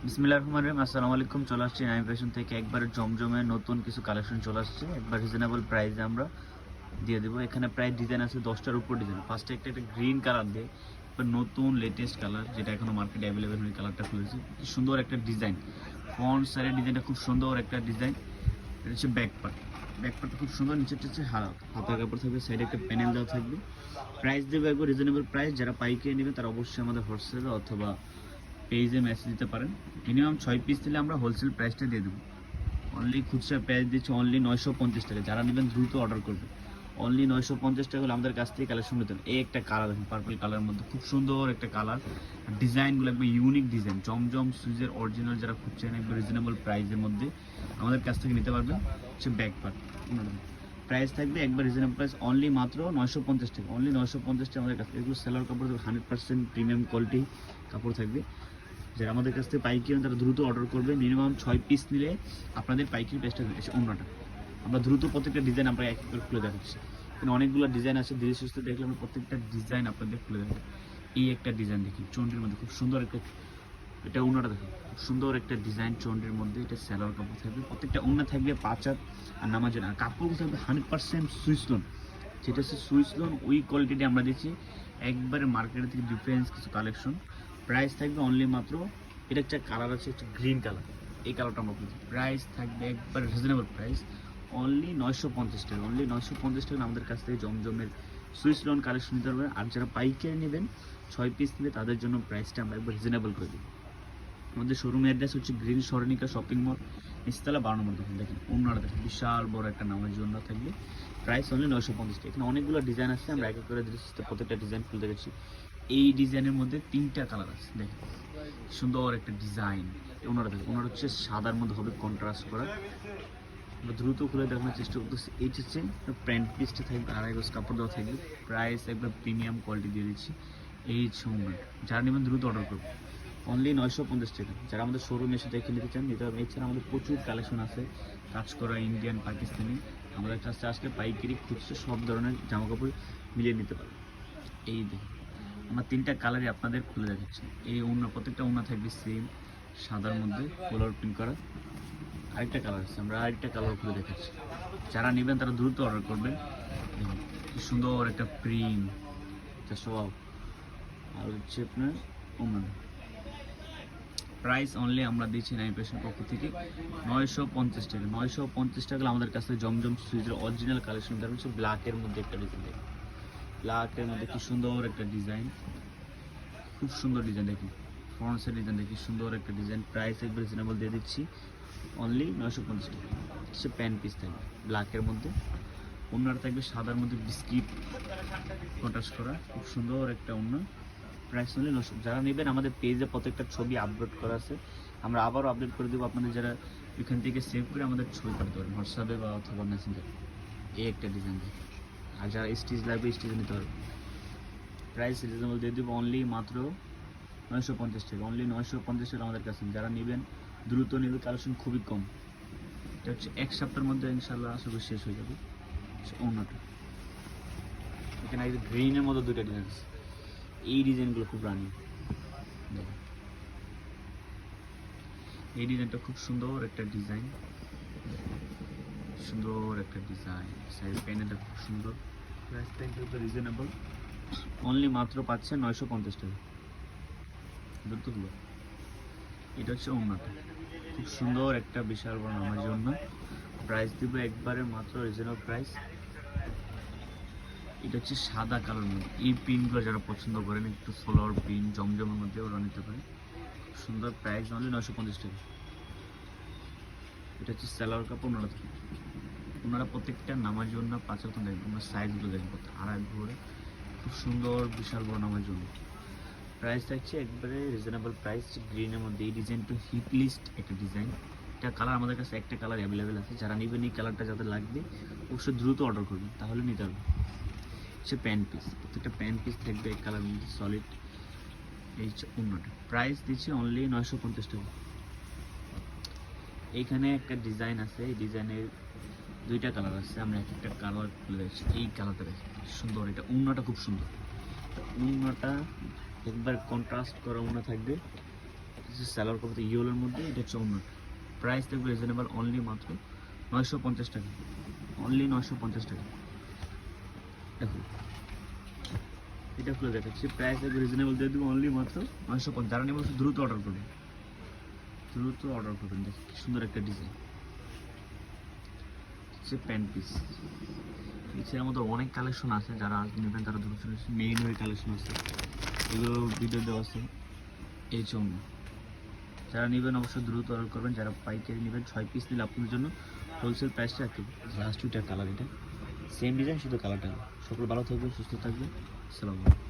বিসমিল্লাহির রহমানির রহিম। আসসালামু আলাইকুম। চলে আসছি নাইম ফ্যাশন থেকে একবারে জমজমে নতুন কিছু কালেকশন চলে আসছে, একবার রিজনেবল প্রাইসে আমরা দিয়ে দেবো। এখানে প্রায় ডিজাইন আছে 10টার উপর ডিজাইন। ফার্স্টে একটা গ্রিন কালার দিয়ে এবার নতুন লেটেস্ট কালার, যেটা এখনো মার্কেটে অ্যাভেলেবেল হয়ে কালারটা খুলেছে। কি সুন্দর একটা ডিজাইন, ফ্রন্ট সাইডের ডিজাইনটা খুব সুন্দর একটা ডিজাইন। এটা হচ্ছে ব্যাক পার্ট, ব্যাক পার্টটা খুব সুন্দর। নিচেরটা হচ্ছে হাতার কাপড় থাকবে, সাইডে একটা প্যানেল দেওয়া থাকবে। প্রাইস দেবো একবার রিজনেবল প্রাইস। যারা পাইকারি নেবে তারা অবশ্যই আমাদের হোয়াটসঅ্যাপে অথবা পেজে মেসেজ দিতে পারেন। মিনিমাম 6 পিস দিলে আমরা হোলসেল প্রাইসটা দিয়ে দেবো। অনলি খুচরা প্রাইস দিচ্ছি অনলি 950 টাকা। যারা নেবেন দ্রুত অর্ডার করবে। অনলি 950 টাকা হলে আমাদের কাছ থেকে কালেকশন নিতে হবে। এই একটা কালার দেখুন, পার্পল কালারের মধ্যে খুব সুন্দর একটা কালার। ডিজাইনগুলো একবার ইউনিক ডিজাইন, জমজম সুইজের অরিজিনাল। যারা খুঁজছেন একবার রিজনেবল প্রাইসের মধ্যে আমাদের কাছ থেকে নিতে পারবেন। হচ্ছে ব্যাক পার্ট, প্রাইস থাকবে একবার রিজনেবল প্রাইস অনলি মাত্র 950 টাকা। অনলি 950 টাকা আমাদের কাছ থেকে। এগুলো সেলার কাপড় 100% প্রিমিয়াম কোয়ালিটি কাপড় থাকবে। যারা আমাদের কাছ থেকে পাইকারি তারা দ্রুত অর্ডার করবে। মিনিমাম 6 পিস নিলে আপনাদের পাইকারি প্রাইসটা এসে অন্যটা। আমরা দ্রুত প্রত্যেকটা ডিজাইন আমরা এক এক করে খুলে দেখাচ্ছি। এখানে অনেকগুলো ডিজাইন আছে, ধীরে সুস্থে দেখলে আমরা প্রত্যেকটা ডিজাইন আপনাদের খুলে দেখাবো। এই একটা ডিজাইন দেখি চন্ডির মধ্যে, খুব সুন্দর একটা, এটা উন্নাটা দেখো, খুব সুন্দর একটা ডিজাইন চন্ডির মধ্যে। এটা স্যালোয়ার কাপড় থাকবে, প্রত্যেকটা উন্না থাকবে 5 হাত আর নামাজের। আর কাপড়গুলো থাকবে 100% সুইস লোন, যেটা হচ্ছে সুইস লোন। ওই কোয়ালিটিটা আমরা দিচ্ছি একবারে মার্কেটের থেকে ডিফারেন্স কিছু কালেকশন। প্রাইস থাকবে অনলি মাত্র, এটা একটা কালার আছে, একটা গ্রিন কালার, এই কালারটা আমরা বলছি। প্রাইস থাকবে একবারে রিজনেবল প্রাইস অনলি 950 টাকা। অনলি 950 টাকা আমাদের কাছ থেকে জমজমের সুইস লোন কালেকশন নিতে পারবেন। আর যারা পাইকারি নেবেন 6 পিস নিলে তাদের জন্য প্রাইসটা আমরা একবার রিজনেবল করে দিই। আমাদের শোরুমের অ্যাড্রেস হচ্ছে গ্রিন সরণিকা শপিং মল, নিচতলা 12 নম্বর দোকান। দেখেন ওনারা দেখেন বিশাল বড় একটা নামাজ জন্য থাকবে। প্রাইস অনলি 950 টাকা। এখানে অনেকগুলো ডিজাইন আছে, আমরা এক এক করে প্রত্যেকটা ডিজাইন খুলতে গেছি। এই ডিজাইনের মধ্যে 3টা কালার আছে, দেখেন সুন্দর একটা ডিজাইন। ওনারা দেখেন, ওনার হচ্ছে সাদার মধ্যে হবে কন্ট্রাস্ট করা। আমরা দ্রুত খুলে দেখানোর চেষ্টা করতেছি। এই হচ্ছে প্যান্ট পিসটা থাকবে, 2.5 গজ কাপড় দেওয়া থাকবে। প্রাইস একবার প্রিমিয়াম কোয়ালিটি দিয়ে দিচ্ছি। এই সময় যারা নেবেন দ্রুত অর্ডার করবেন। অনলি 950 টাকা। যারা আমাদের শোরুমে এসে দেখে নিতে চান নিতে হবে। এছাড়া আমাদের প্রচুর কালেকশন আছে, কাজ করা ইন্ডিয়ান, পাকিস্তানি। আমাদের কাছে আসলে পাইকারি খুচরা সব ধরনের জামা কাপড় মিলিয়ে নিতে পারবেন। এই দেখুন আমার 3টা কালারই আপনাদের খুলে দেখাচ্ছি। এই ওড়না, প্রত্যেকটা ওড়না থাকবে সেম সাদার মধ্যে ফ্লোর প্রিন্ট করা। আরেকটা কালার আছে, আমরা আরেকটা কালার খুলে দেখাচ্ছি। যারা নেবেন তারা দ্রুত অর্ডার করবেন। দেখুন কি সুন্দর একটা প্রিন্ট, সব। আর হচ্ছে আপনার ওড়না। প্রাইস অনলি আমরা দিচ্ছি নাইম ফ্যাশন পক্ষ থেকে 950 টাকা। 950 টাকা আমাদের কাছে জমজম সুইজের অরিজিনাল কালেকশন। তার হচ্ছে ব্ল্যাকের মধ্যে একটা ডিজাইন, দেখুন ব্ল্যাকের মধ্যে কি সুন্দর একটা ডিজাইন, খুব সুন্দর ডিজাইন। দেখুন ফ্রন্টসের ডিজাইন দেখি সুন্দর একটা ডিজাইন। প্রাইস একবার রিজনেবল দিয়ে দিচ্ছি অনলি 950 টাকা। সে প্যান্ট পিস থাকবে ব্ল্যাকের মধ্যে, ওনার থাকবে সাদার মধ্যে বিস্কিট কন্ট্রাস্ট করা, খুব সুন্দর একটা ওড়না। Price only 900। যারা নেবেন আমাদের পেজে প্রত্যেকটা ছবি আপলোড করা আছে, আমরা আবারও আপডেট করে দেবো। আপনাদের যারা এখান থেকে সেভ করে আমাদের ছবি পাঠাতে পারেন হোয়াটসঅ্যাপে বা অথবা মেসেঞ্জারে। এই একটা ডিজাইন দেখে। আর যারা স্টিচ লাগবে স্টিচে নিতে পারবে। প্রাইস রিজনেবল দিয়ে দেবো অনলি মাত্র 950 টাকা। অনলি 950 টাকা আমাদের কাছে। যারা নেবেন দ্রুত নেবে, কালেকশন খুবই কম। এটা হচ্ছে এক সপ্তাহের মধ্যে ইনশাল্লাহ আশা করি শেষ হয়ে যাবে। অন্যটা এখানে গ্রিনের মধ্যে 2টা ডিজাইন আছে। এই ডিজাইনগুলো খুব রানিং। এই ডিজাইনটা খুব সুন্দর একটা ডিজাইন, সুন্দর একটা ডিজাইন। সাইড প্যানেলটা খুব সুন্দর। প্রাইসটা একটু রিজনেবল, অনলি মাত্র পাচ্ছেন 950 টাকা। দুটোগুলো এটা হচ্ছে ওড়নাটা, খুব সুন্দর একটা বিশাল বড় নামার জন্য। প্রাইস দিব একবারে মাত্র রিজনেবল প্রাইস। এটা হচ্ছে সাদা কালার মধ্যে। এই প্রিন্টগুলো যারা পছন্দ করেন একটু ফ্লোর প্রিন্ট জমজমের মধ্যে, ওরা নিতে পারে। সুন্দর প্রাইস অনলি 950 টাকা। এটা হচ্ছে সালোয়ার কাপড়। ওনারা প্রত্যেকটা নামার জন্য 5 হাত দেখবেন, আমরা সাইজগুলো দেখবো 2.5 ঘুরে, খুব সুন্দর বিশাল বড় নামার জন্য। প্রাইস থাকছে একবারে রিজনেবল প্রাইস। গ্রিনের মধ্যে এই ডিজাইনটা হিট লিস্ট একটা ডিজাইন। এটা কালার আমাদের কাছে একটা কালার অ্যাভেলেবেল আছে। যারা নেবেন এই কালারটা যাদের লাগবে অবশ্যই দ্রুত অর্ডার করবেন, তাহলে নিতে হবে। হচ্ছে প্যান্ট পিস, প্রত্যেকটা প্যান্ট পিস থাকবে এক কালার মধ্যে সলিড। এই হচ্ছে অন্যটা। প্রাইস দিচ্ছি অনলি 950 টাকা। এইখানে একটা ডিজাইন আছে, এই ডিজাইনের 2টা কালার আছে, আমরা এক একটা কালার খুলে দিচ্ছি। এই কালারটা দেখি সুন্দর, এটা উন্নাটা খুব সুন্দর। উন্নাটা একবার কন্ট্রাস্ট করা উন্না থাকবে, স্যালোয়ার কাপড় ইয়েলোর মধ্যে, এটা হচ্ছে অন্য প্রাইস থাকবে রিজনেবল, অনলি মাত্র 950 টাকা, অনলি 950 টাকা। দেখো এটা খুলে দেখাচ্ছি, প্রাইস থাকবে রিজনেবল দিয়ে দেবো অনলি মাত্র 950। যারা নেবেন দ্রুত অর্ডার করবেন, দ্রুত অর্ডার করবেন। দেখো কি সুন্দর একটা ডিজাইন, হচ্ছে প্যান্ট পিস। এছাড়ার মধ্যে অনেক কালেকশন আছে, যারা আজ নেবেন তারা দ্রুত চলে আসবে। মেইন ওই কালেকশন আছে, এগুলো ভিডিও দেওয়া আছে এই জন্য। যারা নেবেন অবশ্যই দ্রুত অর্ডার করবেন। যারা পাইকারি নেবেন 6 পিস নিলে আপনার জন্য হোলসেল প্রাইসটা একটু লাস্ট 2টা কালার, এটা সেম ডিজাইন শুধু কালারটা। সকল ভালো থাকবে, সুস্থ থাকবে, আসসালামু আলাইকুম।